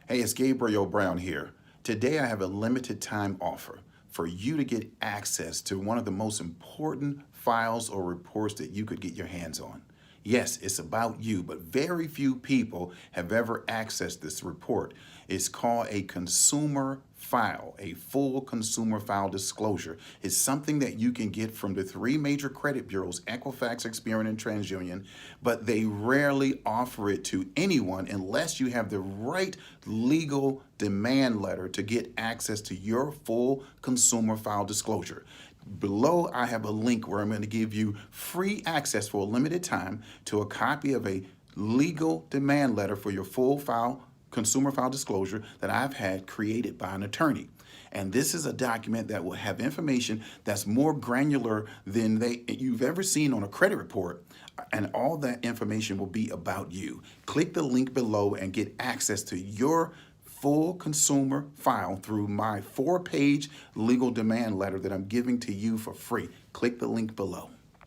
Hey, it's Gabriel Brown here. Today I have a limited time offer for you to get access to one of the most important files or reports that you could get your hands on. Yes, it's about you, but very few people have ever accessed this report. It's called a consumer file, a full consumer file disclosure. It's something that you can get from the three major credit bureaus, Equifax, Experian, and TransUnion, but they rarely offer it to anyone unless you have the right legal demand letter to get access to your full consumer file disclosure. Below, I have a link where I'm going to give you free access for a limited time to a copy of a legal demand letter for your full file, consumer file disclosure that I've had created by an attorney. And this is a document that will have information that's more granular than you've ever seen on a credit report. And all that information will be about you. Click the link below and get access to your full consumer file through my 4-page legal demand letter that I'm giving to you for free. Click the link below.